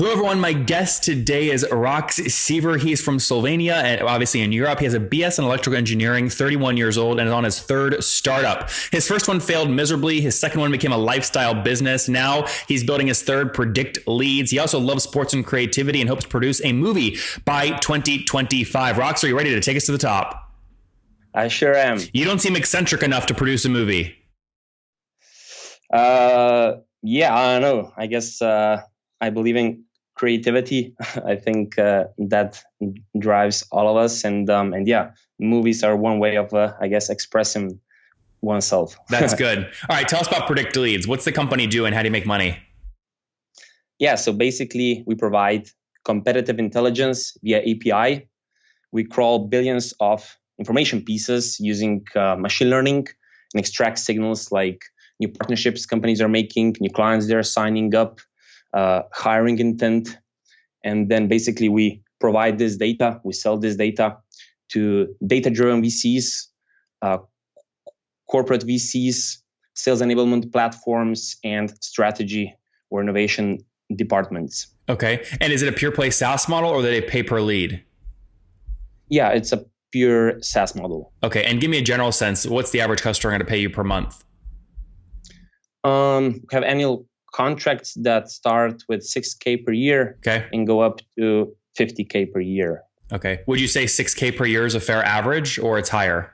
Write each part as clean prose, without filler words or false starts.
Hello, everyone. My guest today is Rox Seaver. He's from Slovenia and obviously in Europe. He has a BS in electrical engineering, 31 years old, and is on his third startup. His first one failed miserably. His second one became a lifestyle business. Now he's building his third, Predict Leads. He also loves sports and creativity and hopes to produce a movie by 2025. Rox, are you ready to take us to the top? I sure am. You don't seem eccentric enough to produce a movie. Yeah, I don't know. I guess I believe in creativity. I think that drives all of us, and yeah, movies are one way of I guess expressing oneself. That's good. All right, tell us about Predict Leads. What's the company do and how do you make money? Yeah, so basically we provide competitive intelligence via API. We crawl billions of information pieces using machine learning and extract signals like new partnerships companies are making, new clients they're signing up, hiring intent. And then basically we provide this data, we sell this data to data-driven VCs, corporate VCs, sales enablement platforms, and strategy or innovation departments. Okay. And is it a pure play SaaS model or do they pay per lead? Yeah, it's a pure SaaS model. Okay. And give me a general sense. What's the average customer going to pay you per month? We have annual contracts that start with $6,000 per year and go up to $50,000 per year. Okay. Would you say $6,000 per year is a fair average or it's higher?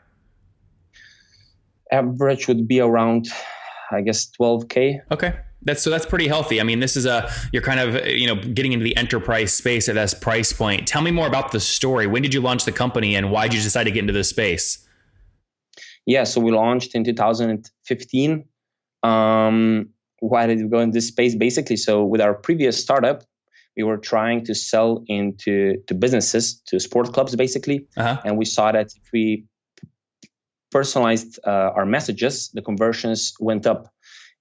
Average would be around, I guess, $12,000. Okay. That's pretty healthy. I mean, this is you're kind of, getting into the enterprise space at this price point. Tell me more about the story. When did you launch the company and why did you decide to get into this space? Yeah. So we launched in 2015. Why did we go in this space? Basically, so with our previous startup, we were trying to sell to businesses, to sport clubs, basically. And we saw that if we personalized our messages, the conversions went up.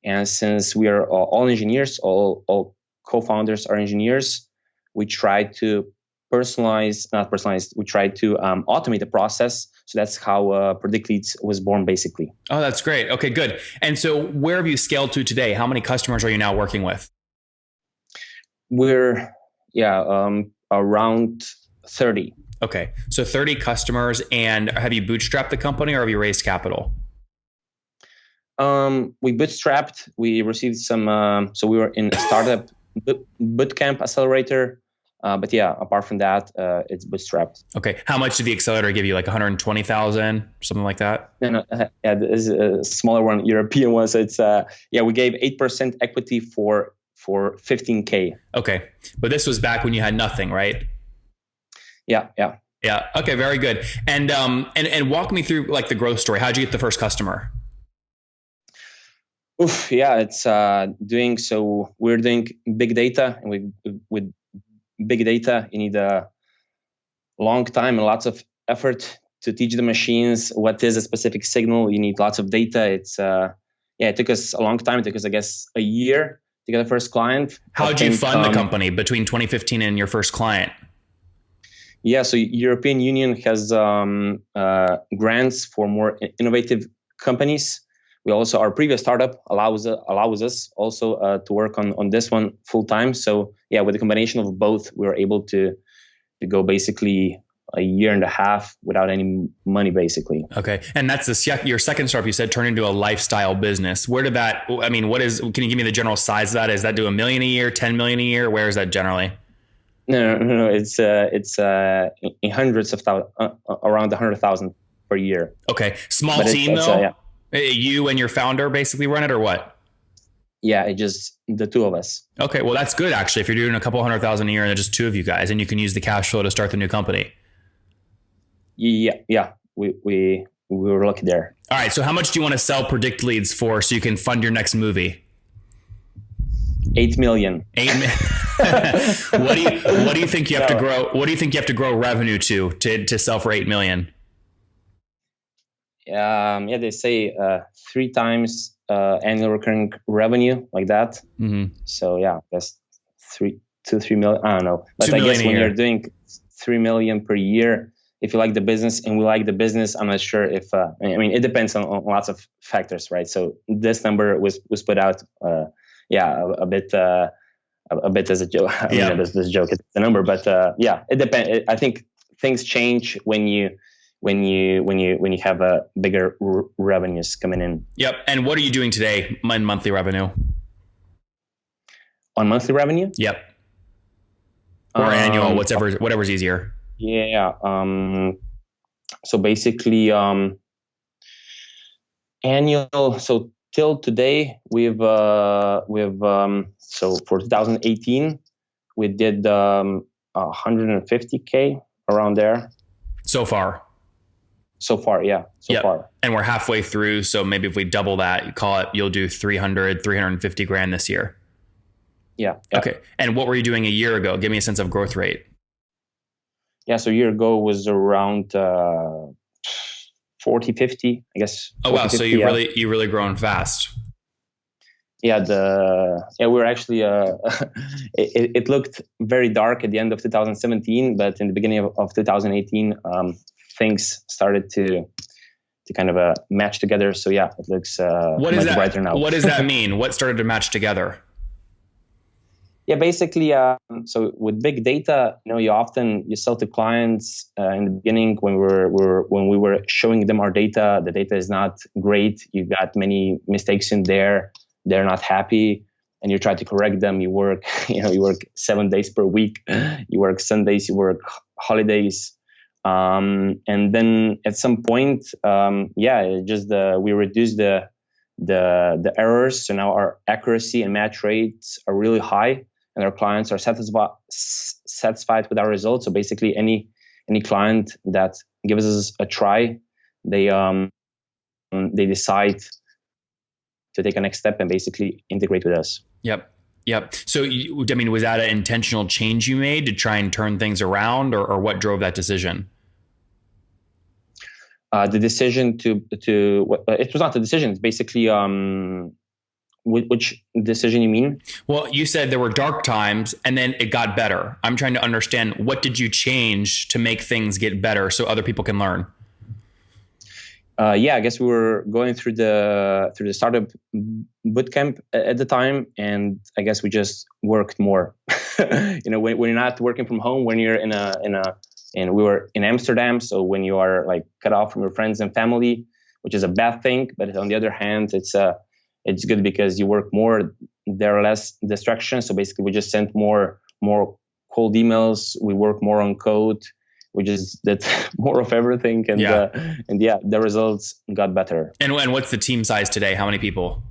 And since we are all engineers, all co-founders are engineers, we tried to we tried to automate the process. So that's how Predict Leads was born, basically. Oh, that's great. Okay, good. And so where have you scaled to today? How many customers are you now working with? We're, around 30. Okay, so 30 customers. And have you bootstrapped the company or have you raised capital? We bootstrapped. We received some, so we were in a startup bootcamp accelerator. But yeah, apart from that, it's bootstrapped. Okay. How much did the accelerator give you? Like 120,000, something like that? No. Yeah, this is a smaller one, European one. So it's, we gave 8% equity for $15,000. Okay. But this was back when you had nothing, right? Yeah. Yeah. Okay. Very good. And walk me through like the growth story. How'd you get the first customer? It's we're doing big data, and with big data, you need a long time and lots of effort to teach the machines what is a specific signal. You need lots of data. It took us a long time. It took us, I guess, a year to get the first client. How did you fund the company between 2015 and your first client? Yeah, so European Union has grants for more innovative companies. We also, our previous startup allows us also to work on this one full time. So yeah, with the combination of both, we were able to go basically a year and a half without any money, basically. Okay, and that's your second startup. You said turned into a lifestyle business. Where did that? I mean, can you give me the general size of that? Is that do $1 million a year, 10 million a year? Where is that generally? No. It's in hundreds of thousands, around 100,000 per year. Okay, small team though. Yeah. You and your founder basically run it or what? Yeah, it's just the two of us. Okay, well, that's good actually. If you're doing a couple 100,000 a year and there's just two of you guys and you can use the cash flow to start the new company. Yeah. We were lucky there. All right, so how much do you want to sell Predict Leads for so you can fund your next movie? $8 million. What do you think you have to grow? What do you think you have to grow revenue to sell for $8 million? They say 3 times annual recurring revenue, like that. Mm-hmm. So yeah, that's 3 million. I don't know, but I guess when you're doing 3 million per year, if you like the business and we like the business, I'm not sure if. It depends on lots of factors, right? So this number was put out, a bit a bit as a joke. I mean, this joke is a number, but it depends. I think things change when you have a bigger revenues coming in. Yep. And what are you doing today in monthly revenue? On monthly revenue? Yep. Or annual, whatever's easier. Yeah. So basically, annual. So till today, we've so for 2018, we did 150K around there. So far, yeah. So far. And we're halfway through. So maybe if we double that, you'll do 350 grand this year. Yeah. Okay. And what were you doing a year ago? Give me a sense of growth rate. Yeah. So a year ago was around 40, 50, I guess. 40, oh, wow. 50, so you really grown fast. Yeah. We were actually, it looked very dark at the end of 2017, but in the beginning of 2018, things started to kind of match together. So yeah, it looks much brighter now. What does that mean? What started to match together? Yeah, basically, so with big data, you sell to clients in the beginning when we were showing them our data. The data is not great. You got many mistakes in there. They're not happy, and you try to correct them. You work, you work 7 days per week. You work Sundays. You work holidays, and then at some point, we reduced the errors. So now our accuracy and match rates are really high. And our clients are satisfied with our results. So basically, any client that gives us a try, they decide to take a next step and basically integrate with us. Yep. So, was that an intentional change you made to try and turn things around, or what drove that decision? The decision it was not a decision. It's basically which decision you mean? Well, you said there were dark times and then it got better. I'm trying to understand, what did you change to make things get better so other people can learn? I guess we were going through the startup bootcamp at the time, and I guess we just worked more. When you're not working from home, when you're and we were in Amsterdam, so when you are like cut off from your friends and family, which is a bad thing, but on the other hand, it's good because you work more. There are less distractions. So basically, we just sent more cold emails. We work more on code. We just did more of everything, and the results got better. And what's the team size today? How many people?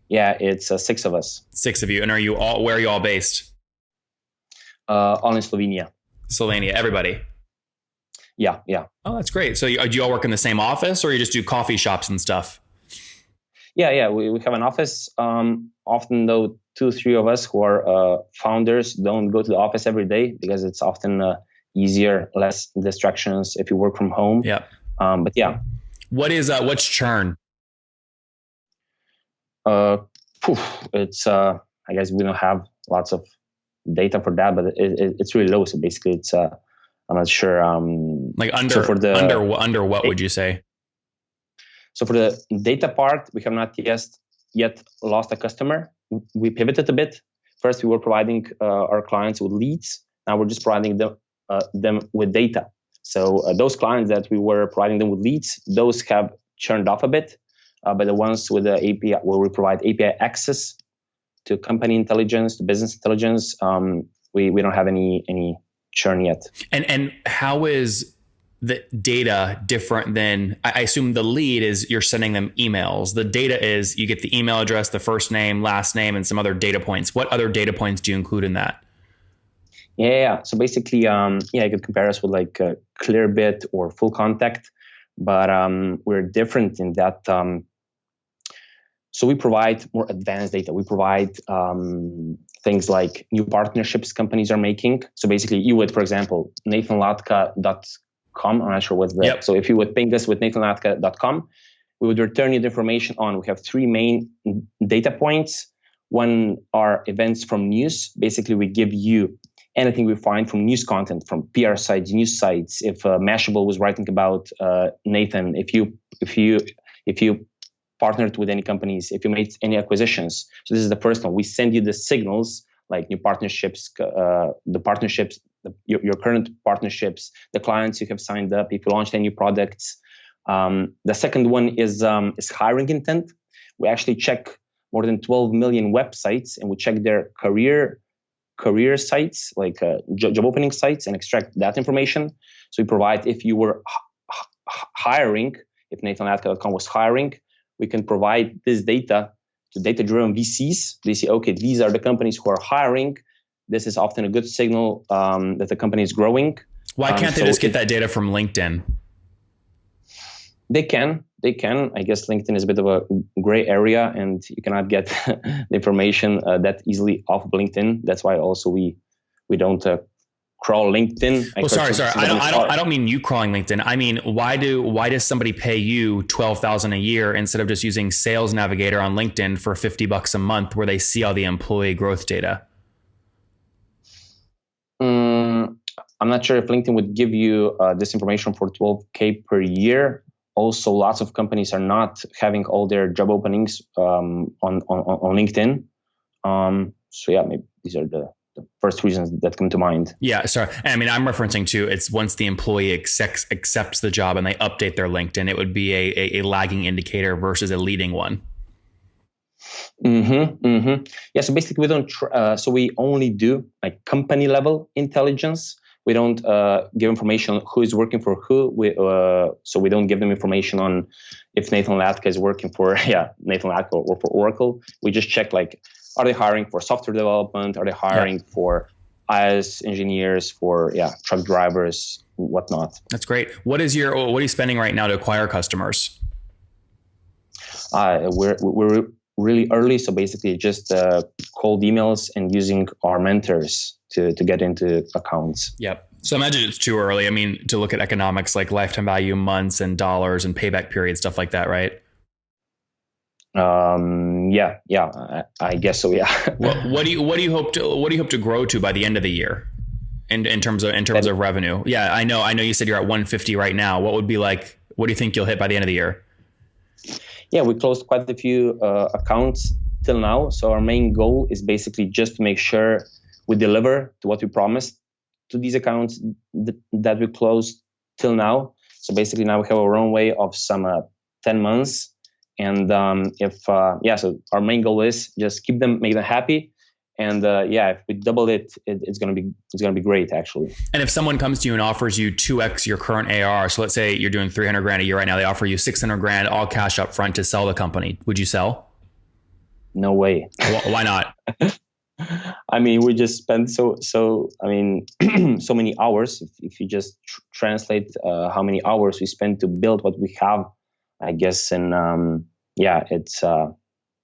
Yeah, it's 6 of us. 6 of you. And where are you all based? All in Slovenia. Slovenia, everybody. Yeah. Oh, that's great. So do you all work in the same office, or you just do coffee shops and stuff? Yeah. We have an office. Often though, 2-3 of us who are founders don't go to the office every day because it's often easier, less distractions if you work from home. Yeah. But yeah. What's churn? It's I guess we don't have lots of data for that, but it's really low. So basically, it's I'm not sure. Like under what would you say? So for the data part, we have not yet lost a customer. We pivoted a bit. First, we were providing our clients with leads. Now we're just providing them with data. So those clients that we were providing them with leads, those have churned off a bit. But the ones with the API, where we provide API access to company intelligence, to business intelligence, we don't have any churn yet. And how is the data different than, I assume the lead is you're sending them emails. The data is you get the email address, the first name, last name, and some other data points. What other data points do you include in that? Yeah. So basically, you could compare us with like Clearbit or Full Contact, but we're different in that. So we provide more advanced data. We provide things like new partnerships companies are making. So basically, you would, for example, nathanlatka.com. I'm not sure what's that. Yep. So if you would ping us with nathanlatka.com, we would return you the information on. We have 3 main data points. One are events from news. Basically, we give you anything we find from news content, from PR sites, news sites. If Mashable was writing about Nathan, if you partnered with any companies, if you made any acquisitions. So this is the first one. We send you the signals like new partnerships, the partnerships, your current partnerships, the clients you have signed up, if you launched any products. The second one is hiring intent. We actually check more than 12 million websites, and we check their career sites, like job opening sites, and extract that information. So we provide, if you were hiring, if NathanLatka.com was hiring, we can provide this data to data-driven VCs. They say, okay, these are the companies who are hiring. This is often a good signal that the company is growing. Why can't they just get that data from LinkedIn? They can. I guess LinkedIn is a bit of a gray area, and you cannot get the information that easily off of LinkedIn. That's why also we don't crawl LinkedIn. Sorry. I don't mean you crawling LinkedIn. I mean, why does somebody pay you $12,000 a year instead of just using Sales Navigator on LinkedIn for $50 a month, where they see all the employee growth data? I'm not sure if LinkedIn would give you this information for $12K per year. Also, lots of companies are not having all their job openings on LinkedIn. So yeah, maybe these are the first reasons that come to mind. Yeah, sorry. I mean, I'm referencing to, it's once the employee accepts the job and they update their LinkedIn, it would be a lagging indicator versus a leading one. Yeah, so basically we don't, so we only do like company level intelligence. We don't give information on who is working for who. So we don't give them information on if Nathan Latka is working for Nathan Latka or for Oracle. We just check, like, are they hiring for software development? Are they hiring for IS engineers, for truck drivers, whatnot? That's great. What are you spending right now to acquire customers? We're really early, so basically just cold emails and using our mentors to get into accounts. Yep. So imagine it's too early. I mean, to look at economics like lifetime value, months and dollars and payback period, stuff like that, right? I guess so. Yeah. What do you hope to grow to by the end of the year, in terms of revenue? Yeah, I know you said you're at 150 right now. What do you think you'll hit by the end of the year? Yeah, we closed quite a few accounts till now. So our main goal is basically just to make sure we deliver to what we promised to these accounts that we closed till now. So basically now we have a runway of some 10 months. And so our main goal is just keep them, make them happy. And if we double it, it's gonna be great, actually. And if someone comes to you and offers you 2x your current ARR, so let's say you're doing $300,000 a year right now, they offer you $600,000 all cash up front to sell the company, would you sell? No way. Why not? I mean, we just spent so many hours. If you just translate how many hours we spent to build what we have, I guess, and it's.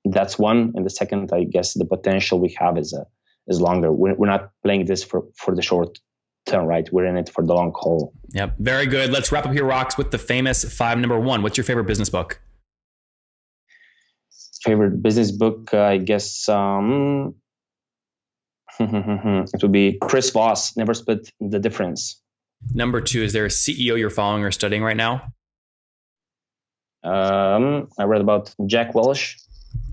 That's one, and the second, I guess, the potential we have is longer. We're not playing this for the short term, right? We're in it for the long haul. Yep, very good. Let's wrap up here, Rox, with the famous 5. Number 1, what's your favorite business book? Favorite business book, I guess, it would be Chris Voss, Never Split the Difference. Number 2, is there a CEO you're following or studying right now? I read about Jack Welch.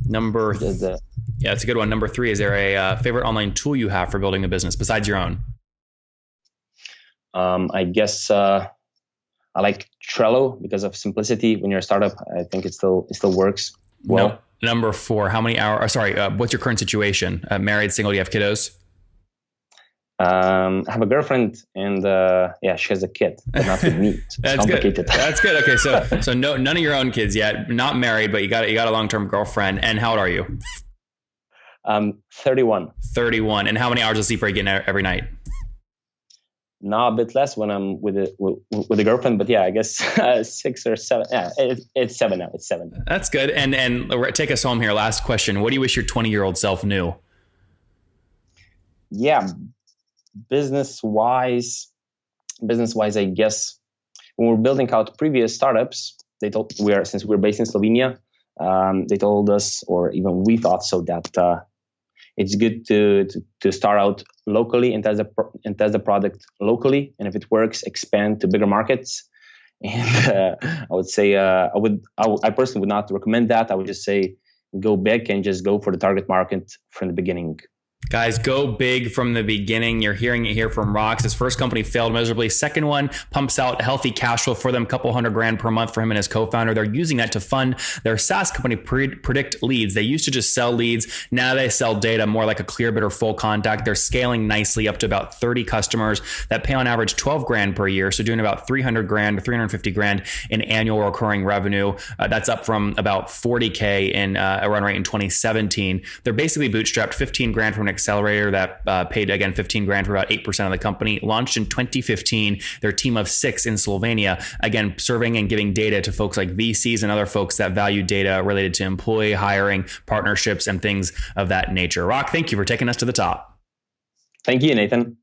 That's a good one. Number 3, is there a favorite online tool you have for building a business besides your own? I guess I like Trello because of simplicity. When you're a startup, I think it still works well. No. Number 4, how many hours? What's your current situation? Married, single? Do you have kiddos? I have a girlfriend, and she has a kid, but not with me. So That's complicated. Good. That's good. Okay, so no, none of your own kids yet. Not married, but you got a long-term girlfriend. And how old are you? 31. 31. And how many hours of sleep are you getting every night? Now a bit less when I'm with a girlfriend, but I guess 6 or 7. Yeah, it's 7 now. It's 7. That's good. And take us home here. Last question. What do you wish your 20-year-old self knew? Yeah. Business wise, I guess when we're building out previous startups, since we're based in Slovenia, they told us, or even we thought so, that it's good to start out locally and test the product locally, and if it works, expand to bigger markets. And I would say I personally would not recommend that. I would just say go big and just go for the target market from the beginning. Guys, go big from the beginning. You're hearing it here from Rox. His first company failed miserably. Second one pumps out healthy cash flow for them, a couple $100,000 per month for him and his co-founder. They're using that to fund their SaaS company, Predict Leads. They used to just sell leads. Now they sell data, more like a Clearbit or Full Contact. They're scaling nicely up to about 30 customers that pay on average $12,000 per year. So doing about $300,000 to $350,000 in annual recurring revenue. That's up from about $40,000 in a run rate in 2017. They're basically bootstrapped $15,000 from an accelerator that paid, again, $15,000 for about 8% of the company. Launched in 2015. Their team of 6 in Slovenia, again, serving and giving data to folks like VCs and other folks that value data related to employee hiring, partnerships, and things of that nature. Rock, thank you for taking us to the top. Thank you, Nathan.